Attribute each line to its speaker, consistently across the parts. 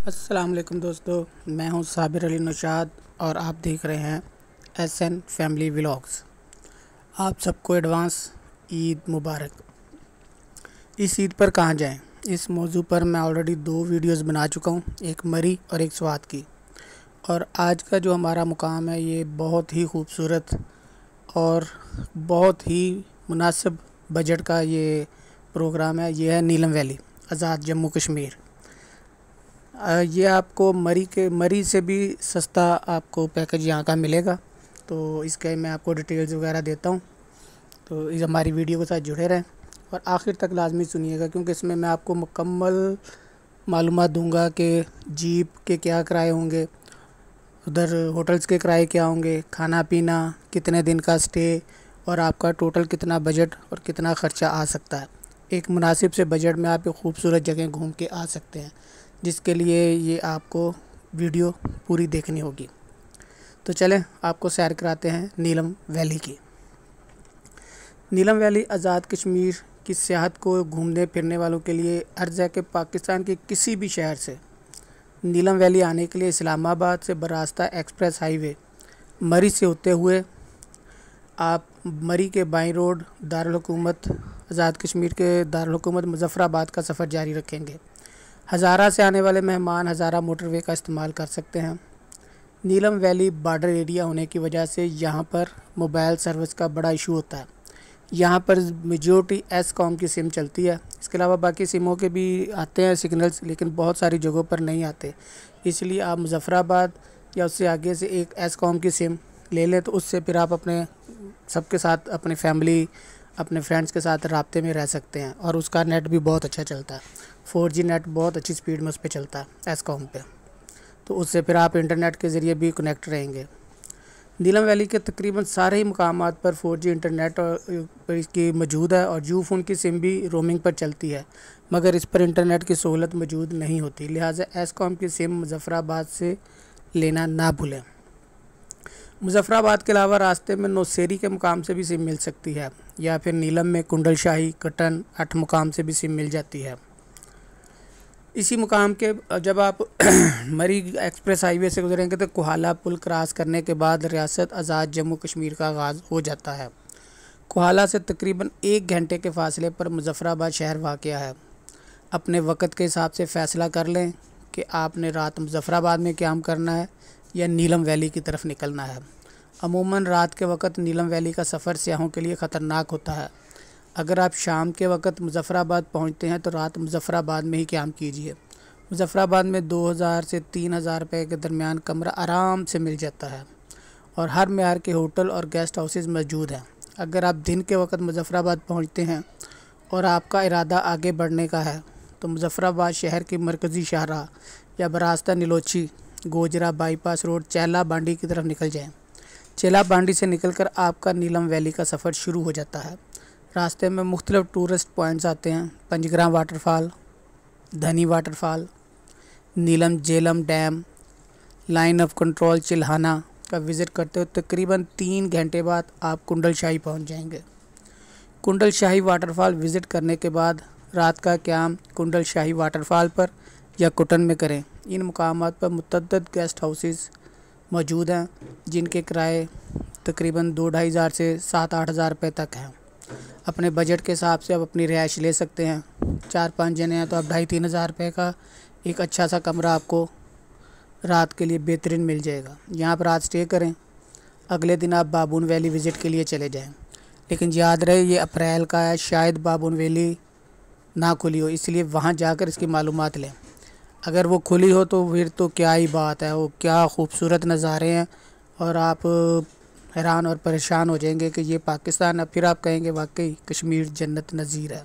Speaker 1: अस्सलाम वालेकुम दोस्तों, मैं हूं साबिर अली नौशाद और आप देख रहे हैं एसएन फैमिली व्लॉग्स। आप सबको एडवांस ईद मुबारक। इस ईद पर कहाँ जाएं, इस मौजू पर मैं ऑलरेडी 2 वीडियोस बना चुका हूं, एक मरी और एक स्वात की। और आज का जो हमारा मुकाम है ये बहुत ही खूबसूरत और बहुत ही मुनासिब बजट का ये प्रोग्राम है। ये है नीलम वैली, आज़ाद जम्मू कश्मीर। ये आपको मरी से भी सस्ता आपको पैकेज यहाँ का मिलेगा। तो इसके मैं आपको डिटेल्स वगैरह देता हूँ, तो इस हमारी वीडियो के साथ जुड़े रहें और आखिर तक लाजमी सुनिएगा, क्योंकि इसमें मैं आपको मुकम्मल मालूमात दूंगा कि जीप के क्या किराए होंगे, उधर होटल्स के किराए क्या होंगे, खाना पीना, कितने दिन का स्टे और आपका टोटल कितना बजट और कितना ख़र्चा आ सकता है। एक मुनासिब से बजट में आप एक खूबसूरत जगह घूम के आ सकते हैं, जिसके लिए ये आपको वीडियो पूरी देखनी होगी। तो चलें आपको सैर कराते हैं नीलम वैली की। नीलम वैली आज़ाद कश्मीर की सियाहत को घूमने फिरने वालों के लिए अर्ज़ है कि पाकिस्तान के किसी भी शहर से नीलम वैली आने के लिए इस्लामाबाद से बरास्ता एक्सप्रेस हाईवे मरी से होते हुए आप मरी के बाईं रोड दारुल हुकूमत आज़ाद कश्मीर के दारुल हुकूमत मुज़फ़्फ़राबाद का सफ़र जारी रखेंगे। हज़ारा से आने वाले मेहमान हज़ारा मोटरवे का इस्तेमाल कर सकते हैं। नीलम वैली बॉर्डर एरिया होने की वजह से यहाँ पर मोबाइल सर्विस का बड़ा इशू होता है। यहाँ पर मेजॉरिटी एसकॉम की सिम चलती है, इसके अलावा बाकी सिमों के भी आते हैं सिग्नल्स, लेकिन बहुत सारी जगहों पर नहीं आते। इसलिए आप मुज़फ़्फ़राबाद या उससे आगे से एक एसकॉम की सिम ले लें, तो उससे फिर आप अपने सबके साथ, अपनी फैमिली, अपने फ्रेंड्स के साथ राब्ते में रह सकते हैं। और उसका नेट भी बहुत अच्छा चलता है, 4G नेट बहुत अच्छी स्पीड में उस पर चलता है एसकॉम पे, तो उससे फिर आप इंटरनेट के ज़रिए भी कनेक्ट रहेंगे। नीलम वैली के तकरीबन सारे ही मकामात पर 4G इंटरनेट पर इसकी मौजूद है और जियो फ़ोन की सिम भी रोमिंग पर चलती है, मगर इस पर इंटरनेट की सहूलत मौजूद नहीं होती। लिहाजा एसकॉम की सिम मुज़फ़्फ़राबाद से लेना ना भूलें। मुज़फ़्फ़राबाद के अलावा रास्ते में नौसेरी के मुकाम से भी सिम मिल सकती है, या फिर नीलम में कुंडल शाही, कटन, 8 मुकाम से भी सिम मिल जाती है। इसी मुकाम के जब आप मरी एक्सप्रेस हाईवे से गुजरेंगे तो कोहाला पुल क्रॉस करने के बाद रियासत आज़ाद जम्मू कश्मीर का आगाज़ हो जाता है। कोहाला से तकरीबन 1 घंटे के फासले पर मुज़फ़्फ़राबाद शहर वाक़या है। अपने वक़्त के हिसाब से फ़ैसला कर लें कि आपने रात मुज़फ़्फ़राबाद में क़याम करना है या नीलम वैली की तरफ निकलना है। अमूमन रात के वक़्त नीलम वैली का सफ़र सियाहों के लिए ख़तरनाक होता है। अगर आप शाम के वक़्त मुज़फ़्फ़राबाद पहुँचते हैं तो रात मुज़फ़्फ़राबाद में ही क़याम कीजिए। मुज़फ़्फ़राबाद में 2000 से 3000 रुपये के दरमियान कमरा आराम से मिल जाता है और हर मेयार के होटल और गेस्ट हाउसेज़ मौजूद हैं। अगर आप दिन के वक़्त मुज़फ़्फ़राबाद पहुँचते हैं और आपका इरादा आगे बढ़ने का है तो मुज़फ़्फ़राबाद शहर की मरकज़ी शाहराह या बरास्ता नीलोची, गोजरा बाईपास रोड, चेला बांडी की तरफ निकल जाएँ। चेला बांडी से निकलकर आपका नीलम वैली का सफ़र शुरू हो जाता है। रास्ते में मुख्तलिफ़ टूरिस्ट पॉइंट्स आते हैं। Panjgram waterfall, Dhani waterfall, Neelum Jhelum dam, line of control Chilhana का विज़िट करते हुए तकरीबन 3 घंटे बाद आप कुंडल शाही पहुँच जाएंगे। कुंडल शाही वाटरफॉल विज़िट करने के बाद रात का क़याम कुंडल शाही वाटरफॉल पर या कुटन में करें। इन मुकामात पर मुतअद्दिद गेस्ट हाउसेज़ मौजूद हैं, जिनके किराए तकरीबन 2-2.5 हज़ार से 7-8 हज़ार रुपये तक हैं। अपने बजट के हिसाब से आप अपनी रिहाइश ले सकते हैं। 4-5 जने हैं तो आप 2.5-3 हज़ार रुपये का एक अच्छा सा कमरा आपको रात के लिए बेहतरीन मिल जाएगा। यहाँ पर रात स्टे करें, अगले दिन आप बाबून वैली विज़िट के लिए चले जाएं। लेकिन याद रहे ये अप्रैल का है, शायद बाबून वैली ना खुली हो, इसलिए वहाँ जाकर इसकी मालूमात लें। अगर वो खुली हो तो फिर तो क्या ही बात है, वो क्या खूबसूरत नज़ारे हैं और आप हैरान और परेशान हो जाएंगे कि ये पाकिस्तान है। फिर आप कहेंगे वाकई कश्मीर जन्नत नज़ीर है।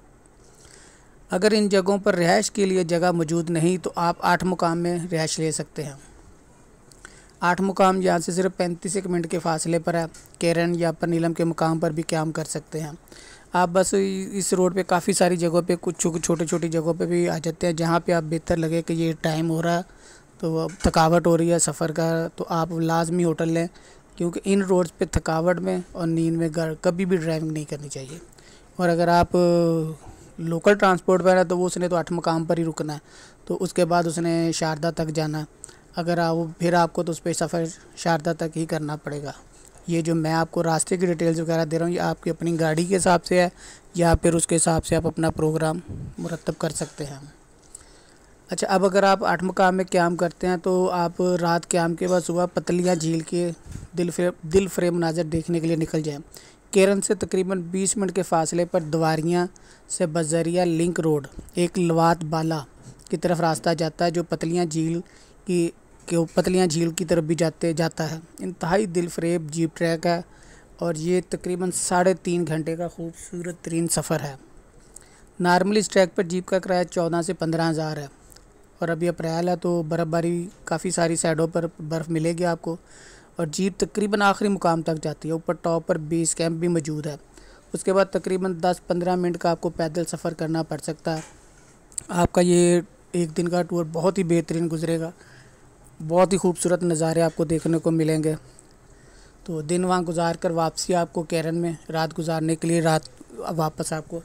Speaker 1: अगर इन जगहों पर रिहाइश के लिए जगह मौजूद नहीं तो आप 8 मुकाम में रिहाइश ले सकते हैं। 8 मुकाम यहाँ से सिर्फ 35 मिनट के फासले पर है। केरन या पर नीलम के मुकाम पर भी क़याम कर सकते हैं। आप बस इस रोड पे काफ़ी सारी जगहों पे, कुछ छोटी छोटी जगहों पे भी आ जाते हैं जहाँ पे आप बेहतर लगे कि ये टाइम हो रहा है, तो अब थकावट हो रही है सफ़र का, तो आप लाजमी होटल लें, क्योंकि इन रोड्स पे थकावट में और नींद में कभी भी ड्राइविंग नहीं करनी चाहिए। और अगर आप लोकल ट्रांसपोर्ट पर है तो वो उसने तो 8 मकाम पर ही रुकना है, तो उसके बाद उसने शारदा तक जाना है। अगर आप फिर आपको तो उस पर सफ़र शारदा तक ही करना पड़ेगा। ये जो मैं आपको रास्ते की डिटेल्स वगैरह दे रहा हूँ, ये आपकी अपनी गाड़ी के हिसाब से है, या फिर उसके हिसाब से आप अपना प्रोग्राम मुरतब कर सकते हैं। अच्छा, अब अगर आप 8 मकाम में क़याम करते हैं तो आप रात क़याम के बाद सुबह पतलियाँ झील के दिल फ्रेब मनाज़र देखने के लिए निकल जाएं। केरन से तकरीबन 20 मिनट के फासले पर द्वारियाँ से बजरिया लिंक रोड एक लवात बाला की तरफ रास्ता जाता है, जो पतलियाँ झील की तरफ भी जाता है। इंतहाई दिल फ्रेब जीप ट्रैक है और ये तकरीबन 3.5 घंटे का खूबसूरत तरीन सफ़र है। नॉर्मली इस ट्रैक पर जीप का किराया 14 से 15 हज़ार है, और अभी अप्रैल है तो बर्फ़बारी काफ़ी सारी साइडों पर बर्फ़ मिलेगी आपको, और जीप तकरीबन आखिरी मुकाम तक जाती है। ऊपर टॉप पर बेस कैंप भी मौजूद है। उसके बाद तकरीबन 10-15 मिनट का आपको पैदल सफ़र करना पड़ सकता है। आपका ये एक दिन का टूर बहुत ही बेहतरीन गुजरेगा, बहुत ही खूबसूरत नज़ारे आपको देखने को मिलेंगे। तो दिन वहाँ गुजार कर वापसी आपको केरन में रात गुजारने के लिए वापस आपको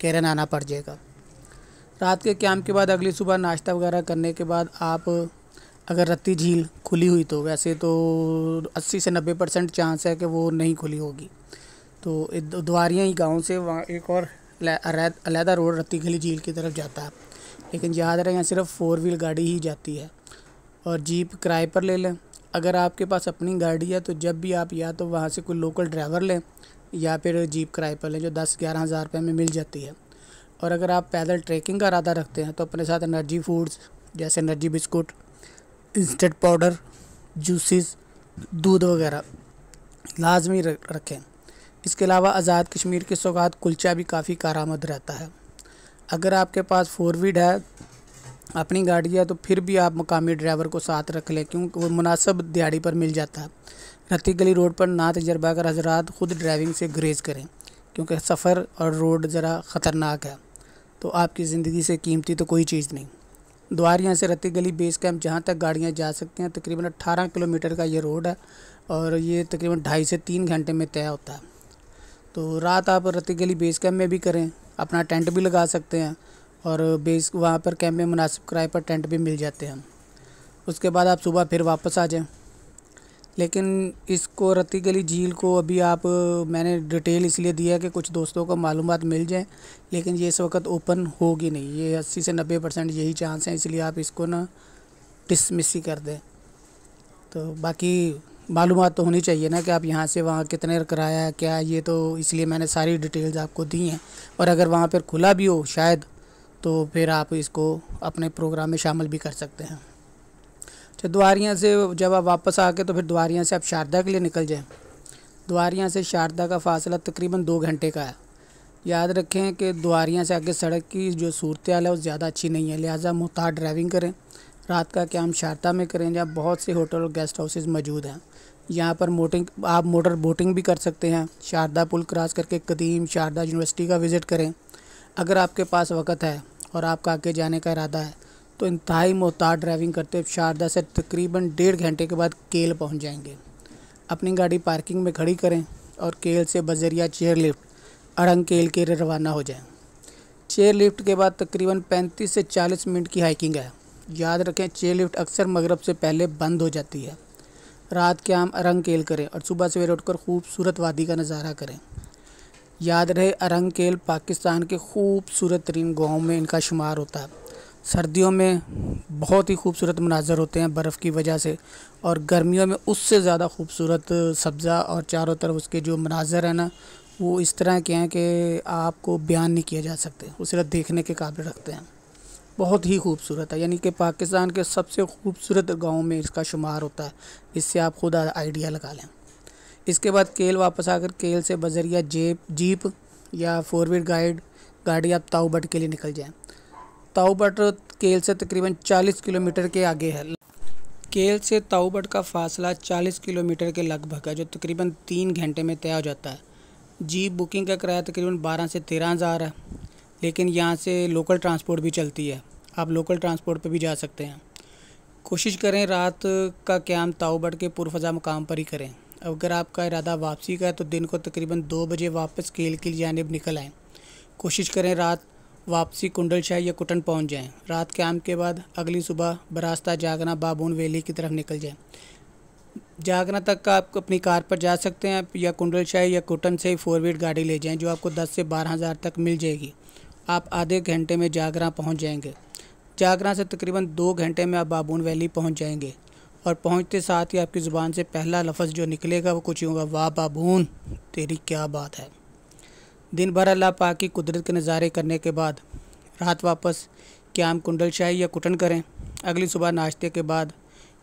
Speaker 1: केरन आना पड़ जाएगा। रात के क़याम के बाद अगली सुबह नाश्ता वगैरह करने के बाद आप अगर रत्ती झील खुली हुई, तो वैसे तो 80 से 90% चांस है कि वो नहीं खुली होगी, तो द्वारियाँ ही गाँव से वहाँ एक और अलहदा रोड रत्ती गली झील की तरफ जाता है। लेकिन याद रहे यहाँ सिर्फ 4 व्हील गाड़ी ही जाती है, और जीप किराए पर ले लें। अगर आपके पास अपनी गाड़ी है तो जब भी आप या तो वहाँ से कोई लोकल ड्राइवर लें या फिर जीप किराए पर लें, जो 10-11 हज़ार रुपये में मिल जाती है। और अगर आप पैदल ट्रैकिंग का इरादा रखते हैं तो अपने साथ एनर्जी फूड्स जैसे energy biscuit, instant powder, juices, दूध वगैरह लाजमी रखें। इसके अलावा आज़ाद कश्मीर के सौगात कुलचा भी काफ़ी कारआमद रहता है। अगर आपके पास 4 व्हील है, अपनी गाड़ी है, तो फिर भी आप मकामी ड्राइवर को साथ रख लें, क्योंकि वो मुनासिब दिहाड़ी पर मिल जाता है। रत्ती गली रोड पर ना तजर्बा कर हजरात खुद ड्राइविंग से गुरेज करें, क्योंकि सफ़र और रोड ज़रा ख़तरनाक है, तो आपकी ज़िंदगी से कीमती तो कोई चीज़ नहीं। द्वारियाँ से रत्ती गली बेस कैंप जहाँ तक गाड़ियाँ जा सकती हैं, तकरीबन 18 किलोमीटर का ये रोड है, और ये तकरीबन 2.5 से 3 घंटे में तय होता है। तो रात आप रत्ती गली बेस कैंप में भी करें, अपना टेंट भी लगा सकते हैं, और वहाँ पर कैंप में मुनासिब किराए पर टेंट भी मिल जाते हैं। उसके बाद आप सुबह फिर वापस आ जाएं। लेकिन इसको रत्ती गली झील को अभी मैंने डिटेल इसलिए दिया है कि कुछ दोस्तों को मालूमात मिल जाए, लेकिन ये इस वक्त ओपन होगी नहीं। ये 80 से 90% यही चांस है, इसलिए आप इसको ना डिसमिस ही कर दें। तो बाकी मालूमात तो होनी चाहिए ना कि आप यहाँ से वहाँ कितने किराया है क्या, ये तो इसलिए मैंने सारी डिटेल्स आपको दी हैं। और अगर वहाँ पर खुला भी हो शायद, तो फिर आप इसको अपने प्रोग्राम में शामिल भी कर सकते हैं। तो द्वारियाँ से जब आप वापस आके तो फिर द्वारियाँ से आप शारदा के लिए निकल जाएं। द्वारियाँ से शारदा का फ़ासला तकरीबन 2 घंटे का है। याद रखें कि द्वारियाँ से आगे सड़क की जो सूरत हाल है वो ज़्यादा अच्छी नहीं है, लिहाजा मुहतात ड्राइविंग करें। रात का क़याम शारदा में करें, जहाँ बहुत से होटल और गेस्ट हाउसेस मौजूद हैं। यहाँ पर आप मोटर बोटिंग भी कर सकते हैं। शारदा पुल क्रॉस करके कदीम शारदा यूनिवर्सिटी का विज़िट करें। अगर आपके पास वक़्त है और आपका आगे जाने का इरादा है तो इंतहाई मोहतात ड्राइविंग करते हुए शारदा से तकरीबन 1.5 घंटे के बाद केल पहुंच जाएंगे। अपनी गाड़ी पार्किंग में खड़ी करें और केल से बजरिया चेयर लिफ्ट अड़ंग केल के लिए रवाना हो जाएं। चेयर लिफ्ट के बाद तकरीबन 35 से 40 मिनट की हाइकिंग है। याद रखें चेयर लिफ्ट अक्सर मगरब से पहले बंद हो जाती है। रात के आम अरंग केल करें और सुबह सवेरे उठकर खूबसूरत वादी का नज़ारा करें। याद रहे अरंग केल पाकिस्तान के खूबसूरत तरीन गाँव में इनका शुमार होता है। सर्दियों में बहुत ही खूबसूरत मनाज़र होते हैं बर्फ़ की वजह से, और गर्मियों में उससे ज़्यादा खूबसूरत सब्ज़ा और चारों तरफ उसके जो मनाज़र हैं ना, वो इस तरह के हैं कि आपको बयान नहीं किए जा सकते, वो सिर्फ देखने के काबिल रखते हैं। बहुत ही खूबसूरत है, यानी कि पाकिस्तान के सबसे खूबसूरत गाँव में इसका शुमार होता है। इससे आप खुद आइडिया लगा लें। इसके बाद केल वापस आकर केल से बजरिया जीप या 4 व्हील गाड़ी आप ताऊबट के लिए निकल जाएं। ताऊबट केल से तकरीबन 40 किलोमीटर के आगे है। केल से ताऊबट का फ़ासला 40 किलोमीटर के लगभग है, जो तकरीबन 3 घंटे में तय हो जाता है। जीप बुकिंग का किराया तकरीबन 12 से 13 हज़ार है, लेकिन यहाँ से लोकल ट्रांसपोर्ट भी चलती है, आप लोकल ट्रांसपोर्ट पर भी जा सकते हैं। कोशिश करें रात का क़याम ताऊबट के पुरफ़ज़ा मकाम पर ही करें। अगर आपका इरादा वापसी का है तो दिन को तकरीबन 2 बजे वापस केल की जानिब निकल आएँ। कोशिश करें रात वापसी कुंडल शाही या कुटन पहुंच जाएं। रात कैंप के बाद अगली सुबह बरास्ता जागना बाबून वैली की तरफ निकल जाएं। जागना तक का आप अपनी कार पर जा सकते हैं या कुंडल शाही या कुटन से ही 4 व्हील गाड़ी ले जाएं, जो आपको 10 से 12 हज़ार तक मिल जाएगी। आप आधे घंटे में जागरा पहुंच जाएंगे। जागरा से तकरीबन 2 घंटे में आप बाबून वैली पहुंच जाएंगे और पहुंचते साथ ही आपकी ज़ुबान से पहला लफ्ज़ जो निकलेगा वो कुछ होगा, वाह बाबून तेरी क्या बात है। दिन भर अल्लाह पाक की कुदरत के नज़ारे करने के बाद रात वापस कैंप कुंडल शाही या कुटन करें। अगली सुबह नाश्ते के बाद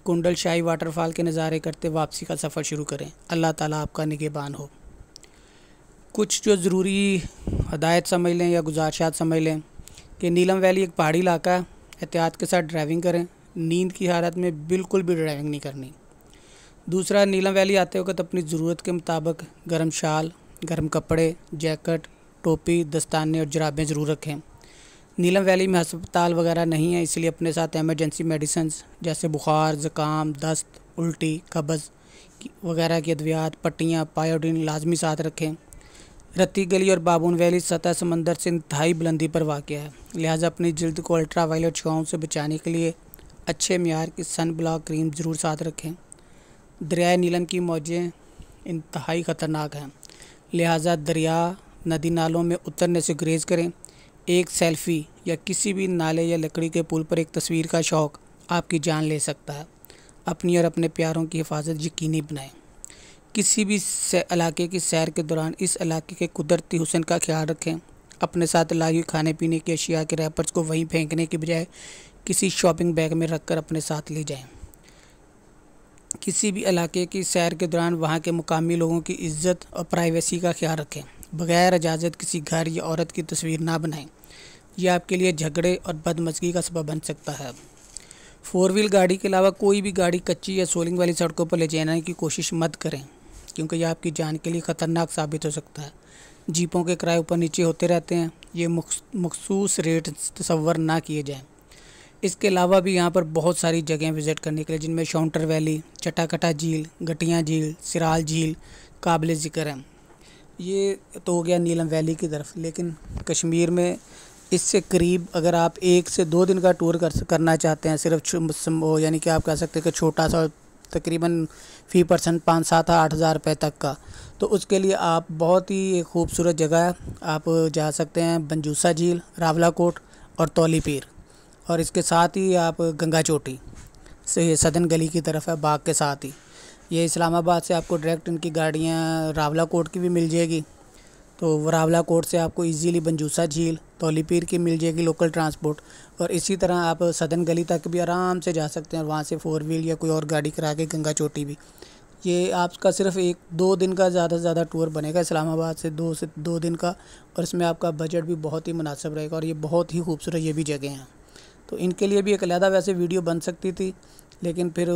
Speaker 1: कुंडल शाही वाटरफॉल के नज़ारे करते वापसी का सफ़र शुरू करें। अल्लाह ताला आपका निगहबान हो। कुछ जो ज़रूरी हदायत समझ लें या गुजारिशात समझ लें कि नीलम वैली एक पहाड़ी इलाका है। एहतियात के साथ ड्राइविंग करें। नींद की हालत में बिल्कुल भी ड्राइविंग नहीं करनी। दूसरा, नीलम वैली आते वक्त अपनी ज़रूरत के मुताबिक गर्म शाल, गर्म कपड़े, जैकेट, टोपी, दस्ताने और जुराबें ज़रूर रखें। नीलम वैली में अस्पताल वगैरह नहीं है, इसलिए अपने साथ एमरजेंसी मेडिसिन्स जैसे बुखार, ज़ुकाम, दस्त, उल्टी, कब्ज़ वगैरह की अद्वियात, पट्टियाँ, पायोडीन लाजमी साथ रखें। रत्ती गली और बाबून वैली सतह समंदर से इंतहाई बुलंदी पर वाक़या है, लिहाजा अपनी जल्द को अल्ट्रा वायलेट छुआओं से बचाने के लिए अच्छे मियार की सन ब्लॉक क्रीम ज़रूर साथ रखें। दरियाए नीलम की मौजें इंतहाई ख़तरनाक हैं, लिहाजा दरिया नदी नालों में उतरने से गुरेज करें। एक सेल्फ़ी या किसी भी नाले या लकड़ी के पुल पर एक तस्वीर का शौक़ आपकी जान ले सकता है। अपनी और अपने प्यारों की हिफाजत यकीनी बनाएं। किसी भी इलाके की सैर के दौरान इस इलाके के कुदरती हुस्न का ख्याल रखें। अपने साथ लाई हुई खाने पीने की अशिया के रैपर्स को वहीं फेंकने की बजाय किसी शॉपिंग बैग में रखकर अपने साथ ले जाएं। किसी भी इलाके की सैर के दौरान वहाँ के मुकामी लोगों की इज्जत और प्राइवेसी का ख्याल रखें। बगैर इजाज़त किसी घर या औरत की तस्वीर ना बनाएं। यह आपके लिए झगड़े और बदमज़गी का सबब बन सकता है। 4 व्हील गाड़ी के अलावा कोई भी गाड़ी कच्ची या सोलिंग वाली सड़कों पर ले जाने की कोशिश मत करें, क्योंकि यह आपकी जान के लिए ख़तरनाक साबित हो सकता है। जीपों के किराए ऊपर नीचे होते रहते हैं, ये मखसूस रेट तसव्वुर ना किए जाएँ। इसके अलावा भी यहाँ पर बहुत सारी जगहें विज़िट करने के लिए, जिनमें शाउंटर वैली, चटाकटा झील, गटियाँ झील, सिराल झील काबिल ज़िक्र हैं। ये तो हो गया नीलम वैली की तरफ, लेकिन कश्मीर में इससे करीब अगर आप 1 से 2 दिन का टूर करना चाहते हैं, सिर्फ यानी कि आप कह सकते हैं कि छोटा सा, तकरीबन फ़ी पर्सन 5-7-8 हज़ार रुपये तक का, तो उसके लिए आप बहुत ही खूबसूरत जगह है, आप जा सकते हैं बंजूसा झील, रावलाकोट और तौली पीर, और इसके साथ ही आप गंगा चोटी से सदन गली की तरफ है बाग के साथ ही। ये इस्लामाबाद से आपको डायरेक्ट इनकी गाड़ियाँ रावलाकोट की भी मिल जाएगी, तो रावलाकोट से आपको इजीली बंजूसा झील, तौली पीर की मिल जाएगी लोकल ट्रांसपोर्ट, और इसी तरह आप सदन गली तक भी आराम से जा सकते हैं, और वहाँ से 4 व्हील या कोई और गाड़ी करा के गंगा चोटी भी। ये आपका सिर्फ 1-2 दिन का ज़्यादा से ज़्यादा टूर बनेगा इस्लामाबाद से 2 दिन का, और इसमें आपका बजट भी बहुत ही मुनासिब रहेगा, और ये बहुत ही खूबसूरत ये भी जगह हैं। तो इनके लिए भी एक अलहदा वैसे वीडियो बन सकती थी, लेकिन फिर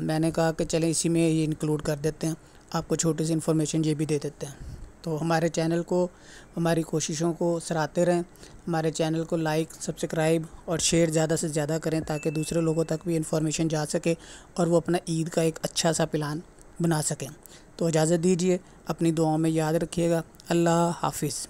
Speaker 1: मैंने कहा कि चलें इसी में ये इंक्लूड कर देते हैं, आपको छोटी सी इन्फॉर्मेशन ये भी दे देते हैं। तो हमारे चैनल को, हमारी कोशिशों को सराहते रहें। हमारे चैनल को लाइक, सब्सक्राइब और शेयर ज़्यादा से ज़्यादा करें, ताकि दूसरे लोगों तक भी इन्फॉर्मेशन जा सके और वो अपना ईद का एक अच्छा सा प्लान बना सकें। तो इजाज़त दीजिए, अपनी दुआओं में याद रखिएगा। अल्लाह हाफिज़।